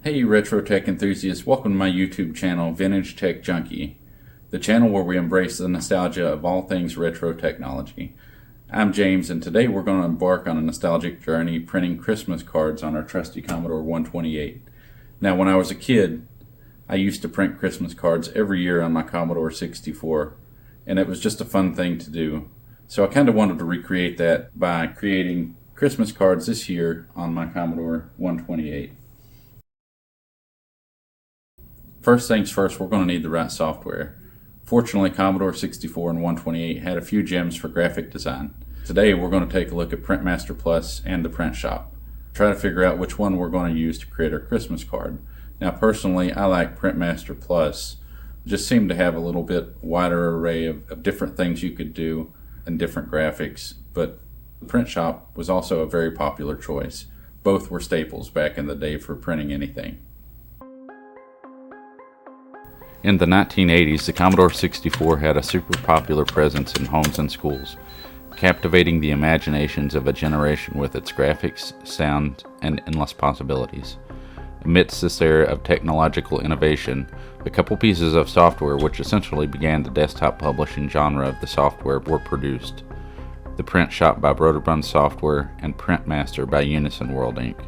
Hey you retro tech enthusiasts, welcome to my YouTube channel, Vintage Tech Junkie, the channel where we embrace the nostalgia of all things retro technology. I'm James, and today we're going to embark on a nostalgic journey printing Christmas cards on our trusty Commodore 128. Now when I was a kid, I used to print Christmas cards every year on my Commodore 64, and it was just a fun thing to do. So I kind of wanted to recreate that by creating Christmas cards this year on my Commodore 128. First things first, we're going to need the right software. Fortunately, Commodore 64 and 128 had a few gems for graphic design. Today we're going to take a look at Printmaster Plus and the Print Shop. Try to figure out which one we're going to use to create our Christmas card. Now personally, I like Printmaster Plus. It just seemed to have a little bit wider array of different things you could do and different graphics, but the Print Shop was also a very popular choice. Both were staples back in the day for printing anything. In the 1980s, the Commodore 64 had a super popular presence in homes and schools, captivating the imaginations of a generation with its graphics, sound, and endless possibilities. Amidst this era of technological innovation, a couple pieces of software which essentially began the desktop publishing genre of the software were produced: the Print Shop by Broderbund Software and Printmaster by Unison World Inc.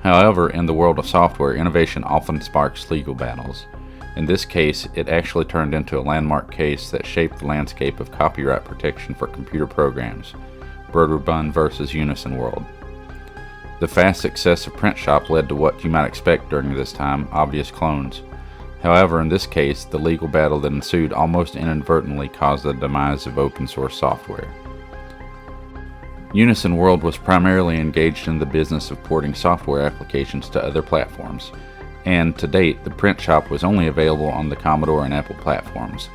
However, in the world of software, innovation often sparks legal battles. In this case, it actually turned into a landmark case that shaped the landscape of copyright protection for computer programs: Broderbund versus Unison World. The fast success of Print Shop led to what you might expect during this time: obvious clones. However, in this case, the legal battle that ensued almost inadvertently caused the demise of open source software. Unison World was primarily engaged in the business of porting software applications to other platforms, and to date, the Print Shop was only available on the Commodore and Apple platforms.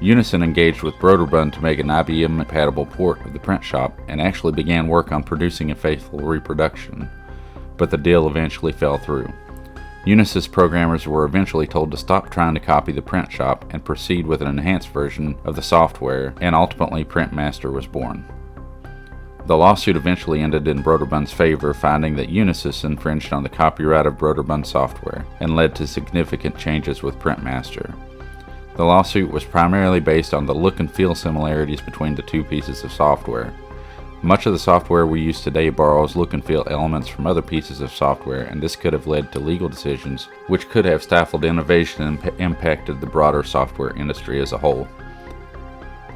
Unison engaged with Broderbund to make an IBM-compatible port of the Print Shop and actually began work on producing a faithful reproduction, but the deal eventually fell through. Unisys programmers were eventually told to stop trying to copy the Print Shop and proceed with an enhanced version of the software, and ultimately Printmaster was born. The lawsuit eventually ended in Broderbund's favor, finding that Unisys infringed on the copyright of Broderbund software and led to significant changes with Printmaster. The lawsuit was primarily based on the look and feel similarities between the two pieces of software. Much of the software we use today borrows look and feel elements from other pieces of software, and this could have led to legal decisions which could have stifled innovation and impacted the broader software industry as a whole.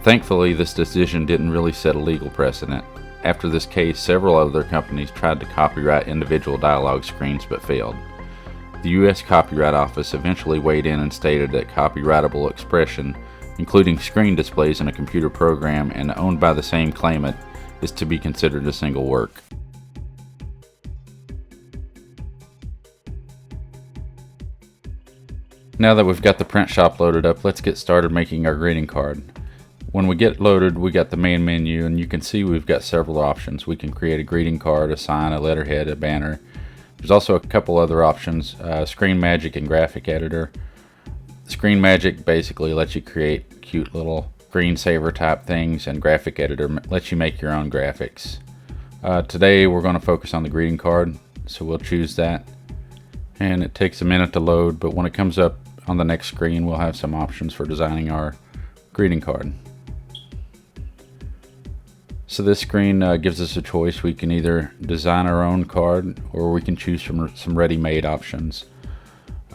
Thankfully, this decision didn't really set a legal precedent. After this case, several other companies tried to copyright individual dialogue screens but failed. The U.S. Copyright Office eventually weighed in and stated that copyrightable expression, including screen displays in a computer program and owned by the same claimant, is to be considered a single work. Now that we've got the Print Shop loaded up, let's get started making our greeting card. When we get loaded, we got the main menu, and you can see we've got several options. We can create a greeting card, a sign, a letterhead, a banner. There's also a couple other options: Screen Magic and Graphic Editor. Screen Magic basically lets you create cute little screensaver type things, and Graphic Editor lets you make your own graphics. Today we're going to focus on the greeting card, so we'll choose that. And it takes a minute to load, but when it comes up on the next screen, we'll have some options for designing our greeting card. So this screen gives us a choice. We can either design our own card, or we can choose from some ready-made options.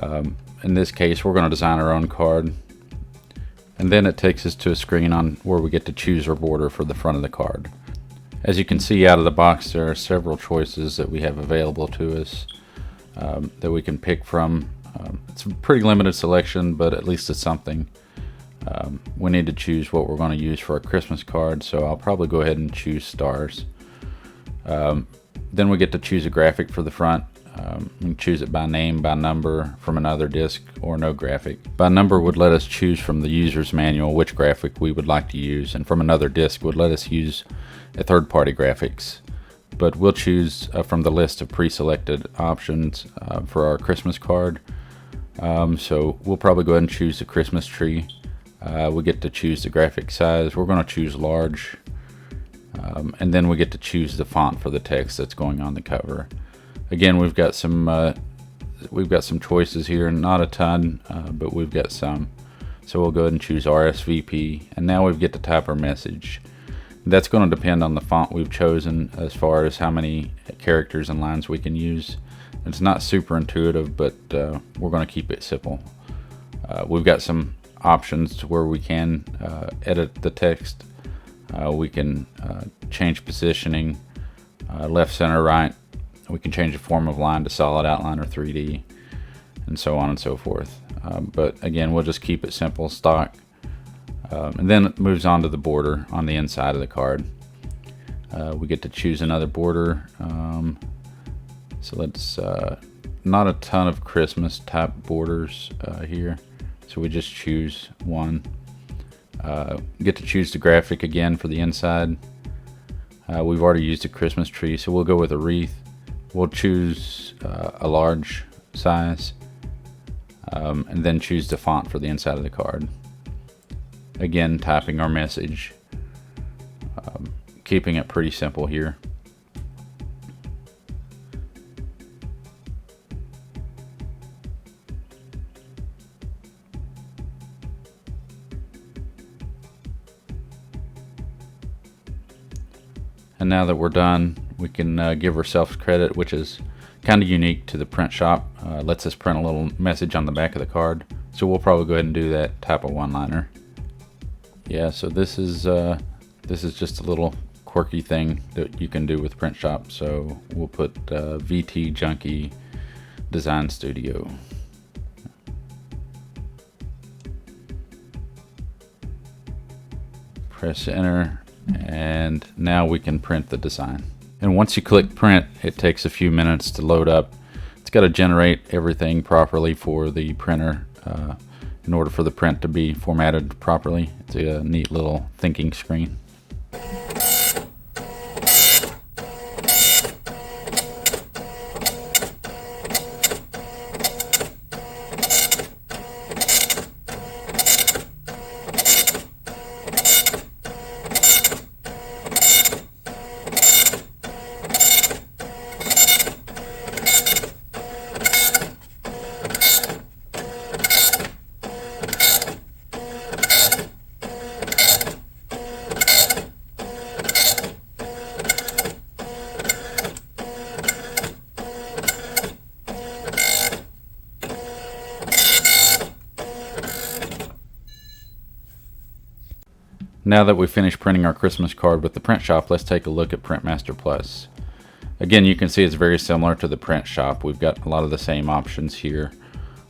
In this case, we're going to design our own card, and then it takes us to a screen on where we get to choose our border for the front of the card. As you can see out of the box, there are several choices that we have available to us that we can pick from. It's a pretty limited selection, but at least it's something. We need to choose what we're going to use for our Christmas card, so I'll probably go ahead and choose stars. Then we get to choose a graphic for the front. We can choose it by name, by number, from another disk, or no graphic. By number would let us choose from the user's manual which graphic we would like to use, and from another disk would let us use a third-party graphics. But we'll choose from the list of pre-selected options for our Christmas card. So we'll probably go ahead and choose the Christmas tree. We get to choose the graphic size. We're going to choose large. And then we get to choose the font for the text that's going on the cover. Again, we've got some we've got some choices here, not a ton, but we've got some. So we'll go ahead and choose RSVP, and now we get to type our message. That's going to depend on the font we've chosen as far as how many characters and lines we can use. It's not super intuitive, but we're going to keep it simple. We've got some options to where we can edit the text. We can change positioning, left, center, right. We can change the form of line to solid outline or 3D, and so on and so forth. But again, we'll just keep it simple, stock. And then it moves on to the border on the inside of the card. We get to choose another border. So let's not a ton of Christmas type borders here. So we just choose one. Get to choose the graphic again for the inside. We've already used a Christmas tree, so we'll go with a wreath. We'll choose a large size, and then choose the font for the inside of the card. Again, typing our message, keeping it pretty simple here. And now that we're done, we can give ourselves credit, which is kind of unique to the print shop. Lets us print a little message on the back of the card. So we'll probably go ahead and do that, type a one-liner. Yeah, so this is just a little quirky thing that you can do with print shop. So we'll put Vintage Junkie Design Studio. Press enter. And now we can print the design. And once you click print, it takes a few minutes to load up. It's got to generate everything properly for the printer in order for the print to be formatted properly. It's a neat little thinking screen. Now that we've finished printing our Christmas card with the print shop, let's take a look at Printmaster Plus. Again, you can see it's very similar to the print shop. We've got a lot of the same options here,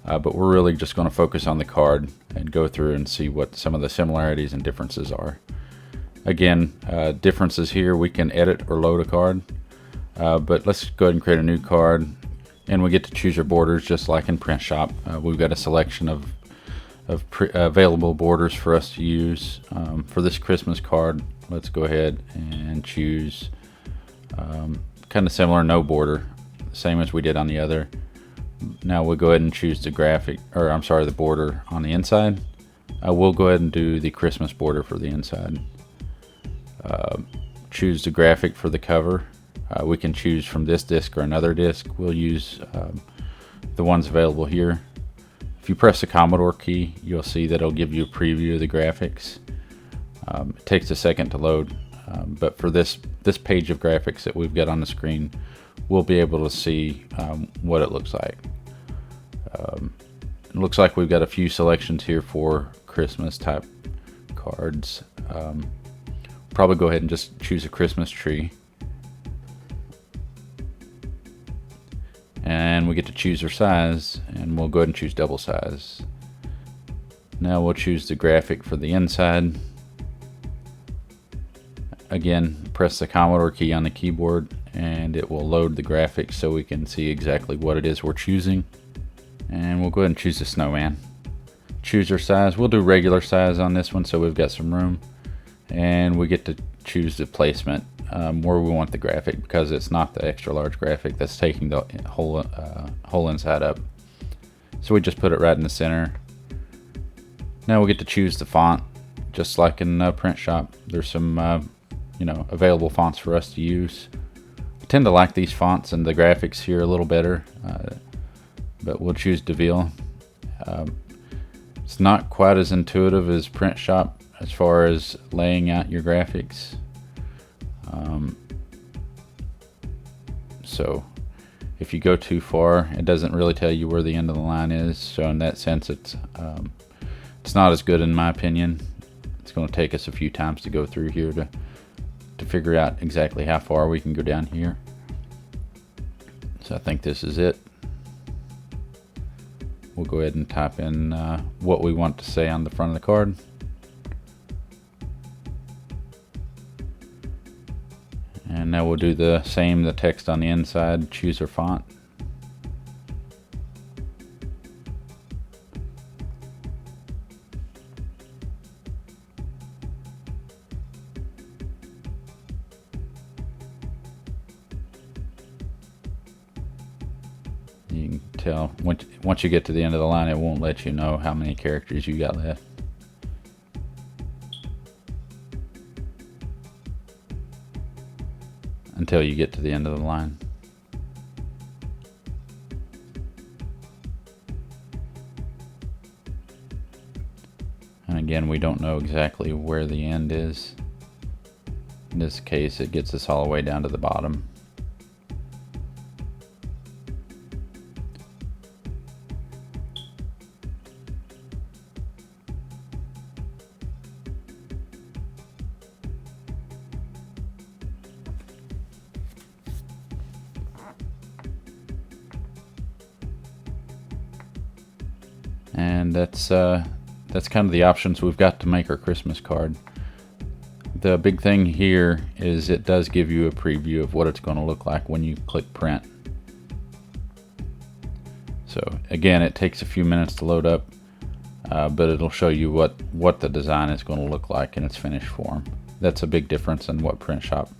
but we're really just going to focus on the card and go through and see what some of the similarities and differences are. Again, differences here, we can edit or load a card, but let's go ahead and create a new card, and we get to choose our borders just like in print shop. We've got a selection of available borders for us to use. For this Christmas card, let's go ahead and choose kind of similar, no border, same as we did on the other. Now we'll go ahead and choose the graphic, or I'm sorry, the border on the inside. We'll go ahead and do the Christmas border for the inside. Choose the graphic for the cover. We can choose from this disc or another disc. We'll use the ones available here. If you press the Commodore key, you'll see that it'll give you a preview of the graphics. It takes a second to load, but for this page of graphics that we've got on the screen, we'll be able to see what it looks like. It looks like we've got a few selections here for Christmas type cards. Probably go ahead and just choose a Christmas tree. And we get to choose our size, and we'll go ahead and choose double size. Now we'll choose the graphic for the inside. Again, press the Commodore key on the keyboard and it will load the graphics so we can see exactly what it is we're choosing. And we'll go ahead and choose the snowman. Choose our size. We'll do regular size on this one so we've got some room. And we get to choose the placement where we want the graphic, because it's not the extra large graphic that's taking the whole inside up. So we just put it right in the center. Now we get to choose the font, just like in print shop. There's some available fonts for us to use. I tend to like these fonts and the graphics here a little better. but we'll choose DeVille. It's not quite as intuitive as Print Shop as far as laying out your graphics. So if you go too far, it doesn't really tell you where the end of the line is. So in that sense, it's not as good in my opinion. It's going to take us a few times to go through here to figure out exactly how far we can go down here. So I think this is it. We'll go ahead and type in what we want to say on the front of the card. And now we'll do the same, the text on the inside, choose our font. You can tell once you get to the end of the line, it won't let you know how many characters you got left. Until you get to the end of the line. And again, we don't know exactly where the end is. In this case, it gets us all the way down to the bottom. And that's kind of the options we've got to make our Christmas card. The big thing here is it does give you a preview of what it's going to look like when you click print. So again, it takes a few minutes to load up, but it'll show you what the design is going to look like in its finished form. That's a big difference in what Print Shop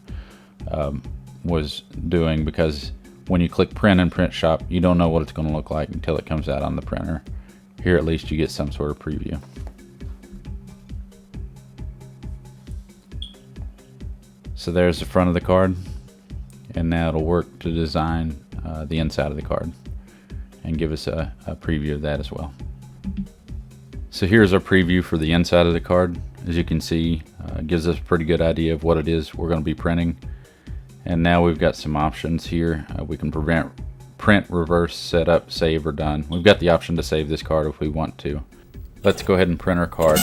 was doing, because when you click print in Print Shop, you don't know what it's going to look like until it comes out on the printer. Here at least you get some sort of preview. So there's the front of the card, and now it'll work to design the inside of the card and give us a preview of that as well. So here's our preview for the inside of the card. As you can see, it gives us a pretty good idea of what it is we're going to be printing. And now we've got some options here. We can print, reverse, setup, save, or done. We've got the option to save this card if we want to. Let's go ahead and print our card.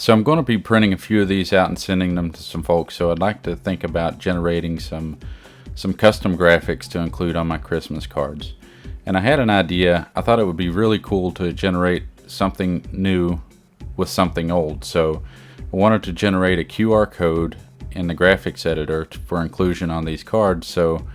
So I'm going to be printing a few of these out and sending them to some folks, so I'd like to think about generating some custom graphics to include on my Christmas cards. And I had an idea. I thought it would be really cool to generate something new with something old. So I wanted to generate a QR code in the graphics editor for inclusion on these cards, so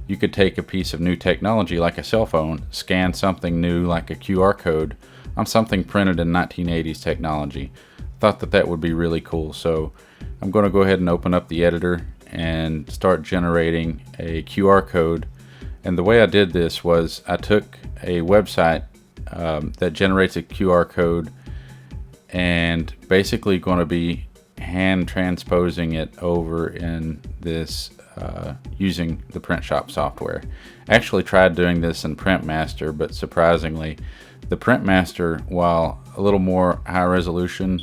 you could take a piece of new technology like a cell phone, scan something new like a QR code on something printed in 1980s technology. Thought that would be really cool. So I'm going to go ahead and open up the editor and start generating a QR code. And the way I did this was I took a website that generates a QR code and basically going to be hand transposing it over in this using the Print Shop software. I actually tried doing this in Printmaster, but surprisingly the Printmaster, while a little more high resolution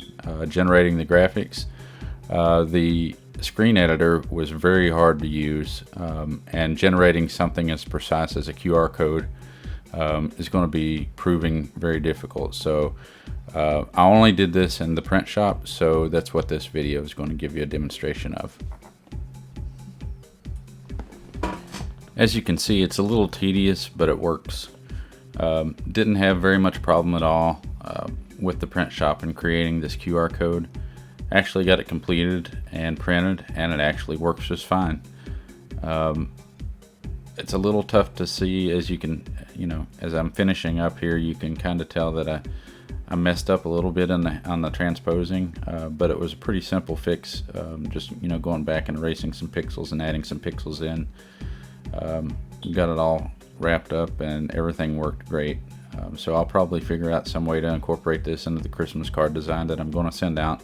generating the graphics, the screen editor was very hard to use, and generating something as precise as a QR code is going to be proving very difficult. So I only did this in the print shop, so that's what this video is going to give you a demonstration of. As you can see, it's a little tedious, but it works. Didn't have very much problem at all with the print shop in creating this QR code. Actually got it completed and printed, and it actually works just fine. It's a little tough to see, as you can, as I'm finishing up here, you can kind of tell that I messed up a little bit on the transposing, but it was a pretty simple fix. Just going back and erasing some pixels and adding some pixels in. Got it all wrapped up and everything worked great. So I'll probably figure out some way to incorporate this into the Christmas card design that I'm going to send out.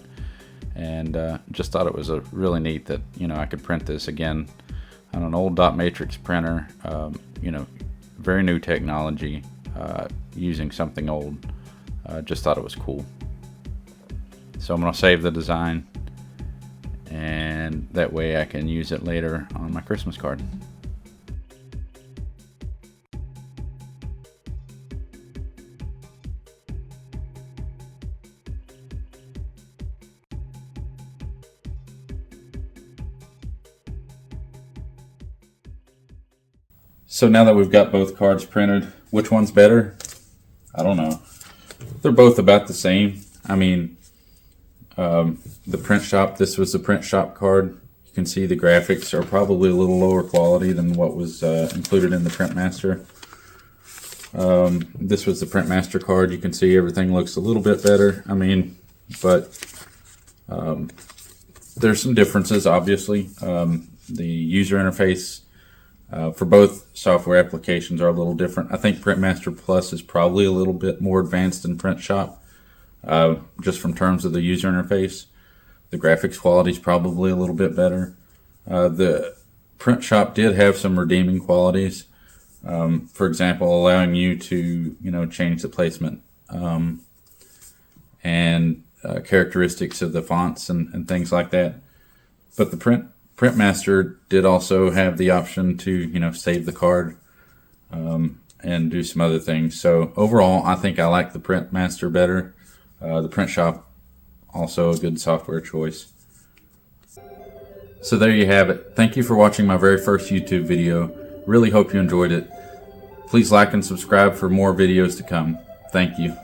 And just thought it was a really neat that I could print this again on an old dot matrix printer. Very new technology, using something old. Just thought it was cool. So I'm going to save the design, and that way I can use it later on my Christmas card. So now that we've got both cards printed, which one's better? I don't know. They're both about the same. I mean, the print shop, this was the print shop card. You can see the graphics are probably a little lower quality than what was included in the Printmaster. This was the Printmaster card. You can see everything looks a little bit better. I mean, but there's some differences, obviously. The user interface for both software applications are a little different. I think Printmaster Plus is probably a little bit more advanced than Print Shop, just from terms of the user interface. The graphics quality is probably a little bit better. The Print Shop did have some redeeming qualities. For example, allowing you to change the placement and characteristics of the fonts and things like that. But the Printmaster did also have the option to save the card and do some other things. So overall, I think I like the Printmaster better. The Print Shop, also a good software choice. So there you have it. Thank you for watching my very first YouTube video. Really hope you enjoyed it. Please like and subscribe for more videos to come. Thank you.